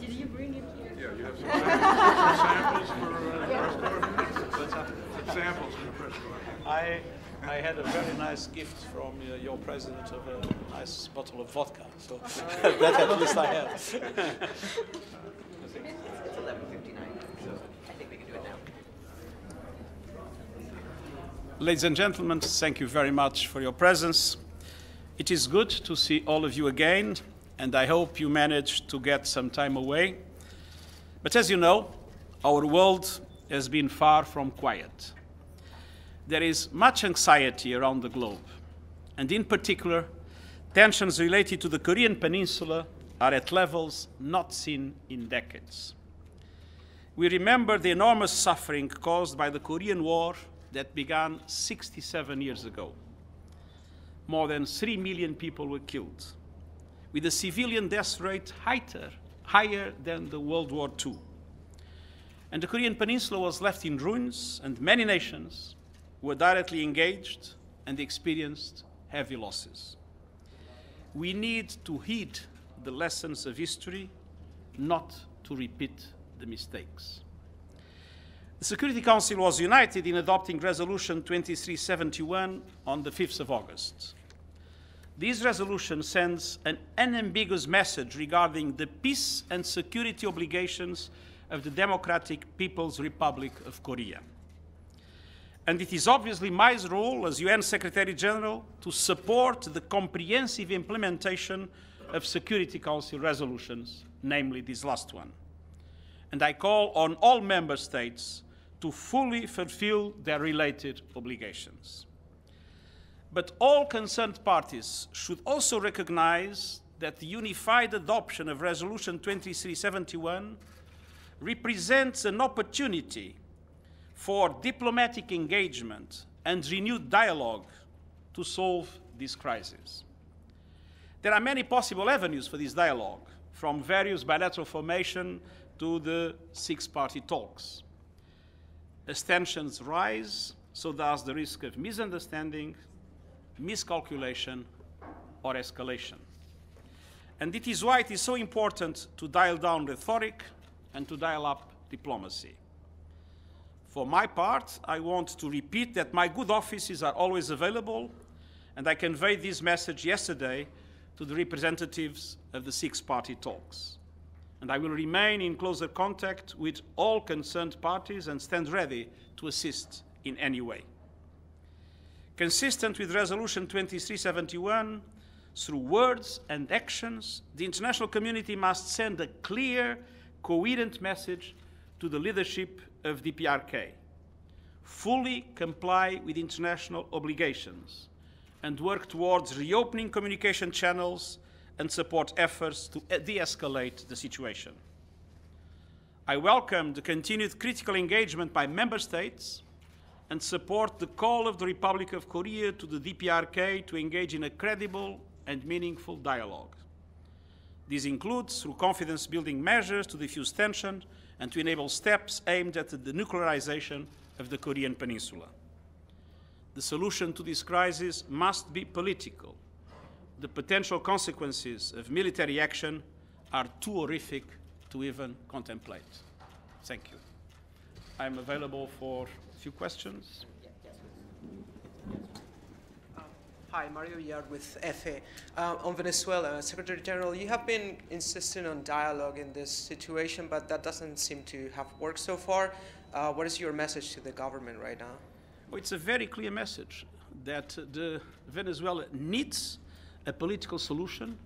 Did you bring it here? Yeah, you have some samples for press corps? Some samples for the press corps. I had a very nice gift from your president of a nice bottle of vodka, so that at least I have. It's 11:59, so I think we can do it now. Ladies and gentlemen, thank you very much for your presence. It is good to see all of you again, and I hope you managed to get some time away. But as you know, our world has been far from quiet. There is much anxiety around the globe, and in particular, tensions related to the Korean Peninsula are at levels not seen in decades. We remember the enormous suffering caused by the Korean War that began 67 years ago. More than 3 million people were killed, with the civilian death rate higher than the World War II. And the Korean Peninsula was left in ruins, and many nations were directly engaged and experienced heavy losses. We need to heed the lessons of history, not to repeat the mistakes. The Security Council was united in adopting Resolution 2371 on the 5th of August. This resolution sends an unambiguous message regarding the peace and security obligations of the Democratic People's Republic of Korea. And it is obviously my role as UN Secretary General to support the comprehensive implementation of Security Council resolutions, namely this last one. And I call on all member states to fully fulfill their related obligations. But all concerned parties should also recognize that the unified adoption of Resolution 2371 represents an opportunity for diplomatic engagement and renewed dialogue to solve this crisis. There are many possible avenues for this dialogue, from various bilateral formation to the six-party talks. As tensions rise, so does the risk of misunderstanding, miscalculation, or escalation. And it is why it is so important to dial down rhetoric and to dial up diplomacy. For my part, I want to repeat that my good offices are always available, and I conveyed this message yesterday to the representatives of the six-party talks. And I will remain in closer contact with all concerned parties and stand ready to assist in any way. Consistent with Resolution 2371, through words and actions, the international community must send a clear, coherent message to the leadership of DPRK. Fully comply with international obligations and work towards reopening communication channels and support efforts to de-escalate the situation. I welcome the continued critical engagement by member states and support the call of the Republic of Korea to the DPRK to engage in a credible and meaningful dialogue. This includes through confidence-building measures to diffuse tension and to enable steps aimed at the denuclearization of the Korean Peninsula. The solution to this crisis must be political. The potential consequences of military action are too horrific to even contemplate. Thank you. I am available for a few questions. Hi, Mario Yard with EFE. On Venezuela, Secretary General, you have been insisting on dialogue in this situation, but that doesn't seem to have worked so far. What is your message to the government right now? Well, it's a very clear message that Venezuela needs a political solution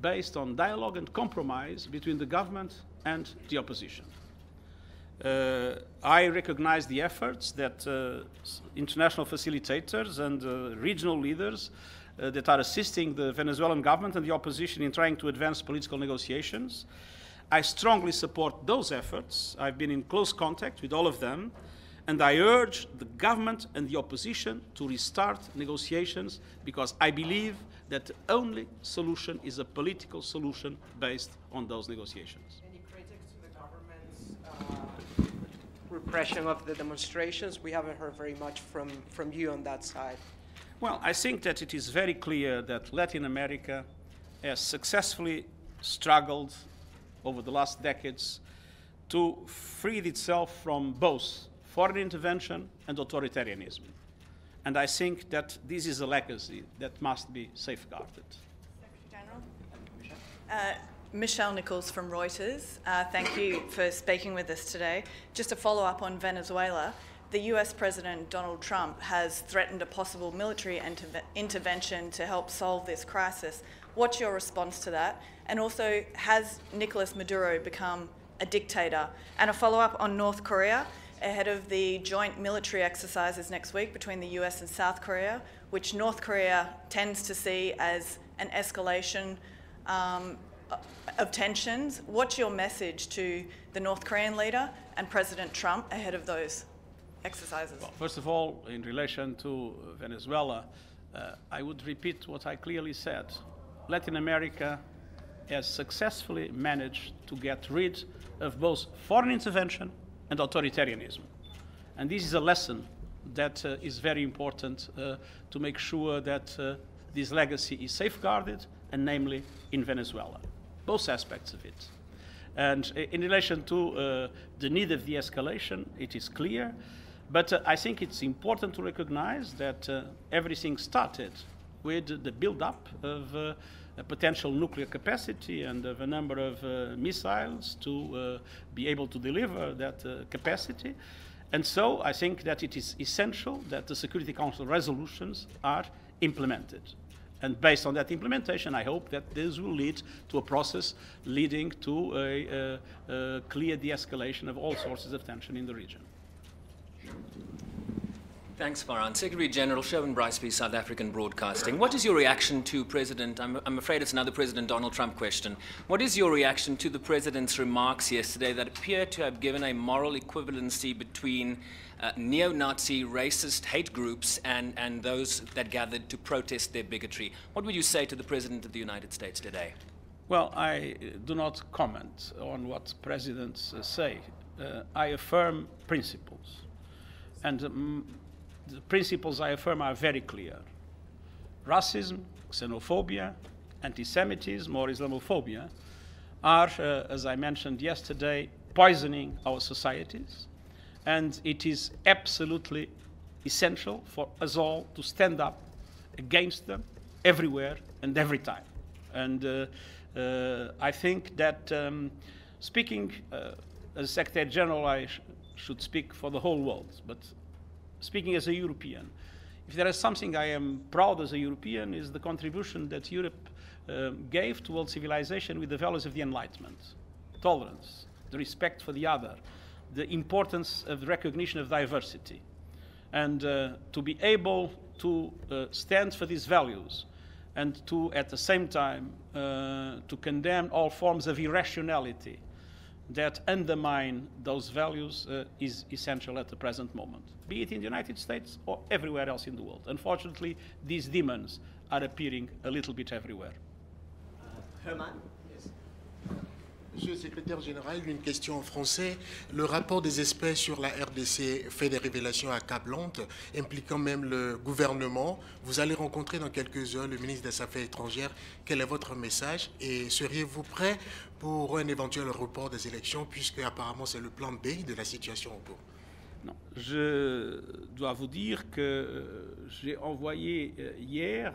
based on dialogue and compromise between the government and the opposition. I recognize the efforts that international facilitators and regional leaders that are assisting the Venezuelan government and the opposition in trying to advance political negotiations. I strongly support those efforts. I've been in close contact with all of them, and I urge the government and the opposition to restart negotiations because I believe that the only solution is a political solution based on those negotiations. Any critics to the government's repression of the demonstrations? We haven't heard very much from you on that side. Well, I think that it is very clear that Latin America has successfully struggled over the last decades to free itself from both foreign intervention and authoritarianism. And I think that this is a legacy that must be safeguarded. Secretary General. Michelle Nichols from Reuters. Thank you for speaking with us today. Just to follow up on Venezuela, the US President Donald Trump has threatened a possible military intervention to help solve this crisis. What's your response to that? And also, has Nicolas Maduro become a dictator? And a follow-up on North Korea, ahead of the joint military exercises next week between the US and South Korea, which North Korea tends to see as an escalation of tensions. What's your message to the North Korean leader and President Trump ahead of those exercises? Well, first of all, in relation to Venezuela, I would repeat what I clearly said. Latin America has successfully managed to get rid of both foreign intervention and authoritarianism. And this is a lesson that is very important to make sure that this legacy is safeguarded, and namely in Venezuela, both aspects of it. And in relation to the need of de-escalation, it is clear, but I think it's important to recognize that everything started with the build-up of a potential nuclear capacity and of a number of missiles to be able to deliver that capacity. And so I think that it is essential that the Security Council resolutions are implemented. And based on that implementation, I hope that this will lead to a process leading to a clear de-escalation of all sources of tension in the region. Thanks, Farhan. Secretary General Sherwin Bryce, South African Broadcasting. What is your reaction to President, I'm afraid it's another President Donald Trump question. What is your reaction to the President's remarks yesterday that appear to have given a moral equivalency between neo-Nazi racist hate groups and those that gathered to protest their bigotry? What would you say to the President of the United States today? Well, I do not comment on what presidents say. I affirm principles. And the principles I affirm are very clear. Racism, xenophobia, anti-Semitism or Islamophobia are, as I mentioned yesterday, poisoning our societies. And it is absolutely essential for us all to stand up against them everywhere and every time. And I think that speaking as Secretary General, I should speak for the whole world, but speaking as a European, if there is something I am proud as a European, is the contribution that Europe gave to world civilization with the values of the Enlightenment, tolerance, the respect for the other, the importance of the recognition of diversity, and to be able to stand for these values and to, at the same time, to condemn all forms of irrationality that undermine those values is essential at the present moment, be it in the United States or everywhere else in the world. Unfortunately, these demons are appearing a little bit everywhere. Herman? Yes. Monsieur le Secrétaire Général, une question en français. Le rapport des experts sur la RDC fait des révélations accablantes, impliquant même le gouvernement. Vous allez rencontrer dans quelques heures le ministre des Affaires étrangères. Quel est votre message? Et seriez-vous prêt pour un éventuel report des élections, puisque apparemment c'est le plan B de la situation en cours? Non, je dois vous dire que j'ai envoyé hier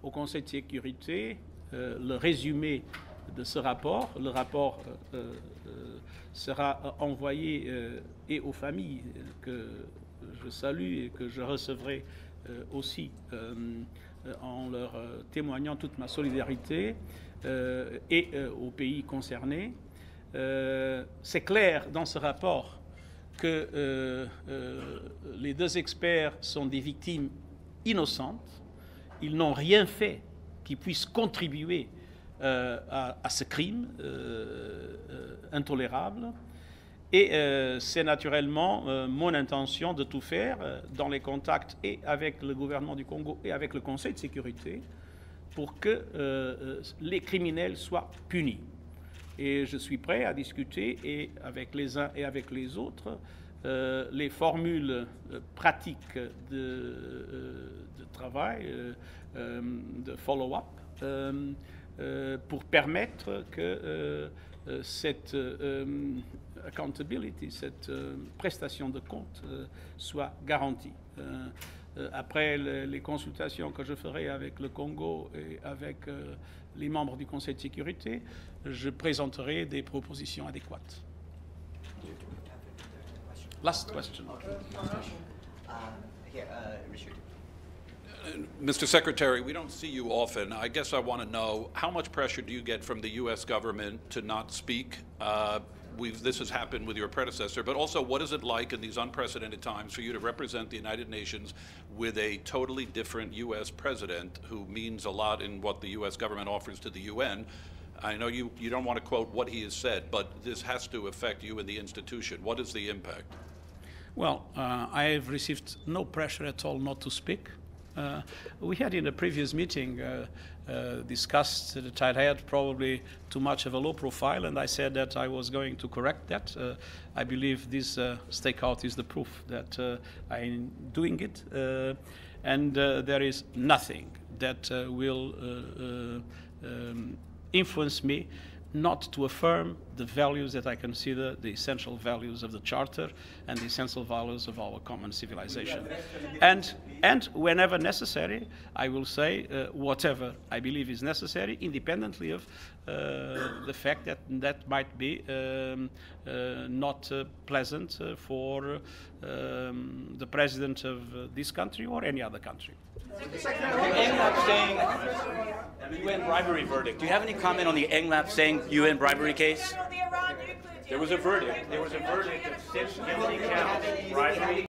au Conseil de sécurité le résumé de ce rapport. Le rapport sera envoyé et aux familles que je salue et que je recevrai aussi en leur témoignant toute ma solidarité et aux pays concernés. C'est clair dans ce rapport que les deux experts sont des victimes innocentes. Ils n'ont rien fait qui puisse contribuer à ce crime intolérable. Et c'est naturellement mon intention de tout faire dans les contacts et avec le gouvernement du Congo et avec le Conseil de sécurité pour que les criminels soient punis. Et je suis prêt à discuter et avec les uns et avec les autres les formules pratiques de travail, de follow-up, pour permettre que cette accountability, cette prestation de compte soit garantie. Après les consultations que je ferai avec le Congo et avec les membres du Conseil de sécurité, je présenterai des propositions adéquates. Last question. Richard. Mr. Secretary, we don't see you often. I guess I want to know, how much pressure do you get from the U.S. government to not speak? This has happened with your predecessor, but also what is it like in these unprecedented times for you to represent the United Nations with a totally different U.S. president who means a lot in what the U.S. government offers to the UN? I know you don't want to quote what he has said, but this has to affect you and the institution. What is the impact? Well, I have received no pressure at all not to speak. We had in a previous meeting discussed that I had probably too much of a low profile, and I said that I was going to correct that. I believe this stakeout is the proof that I'm doing it, and there is nothing that will influence me not to affirm the values that I consider the essential values of the Charter and the essential values of our common civilization. And whenever necessary, I will say whatever I believe is necessary, independently of the fact that that might be not pleasant for the president of this country or any other country. NLAP saying UN bribery verdict. Do you have any comment on the NLAP saying UN bribery case? There was a verdict. There was a verdict of 6 guilty counts. Bribery.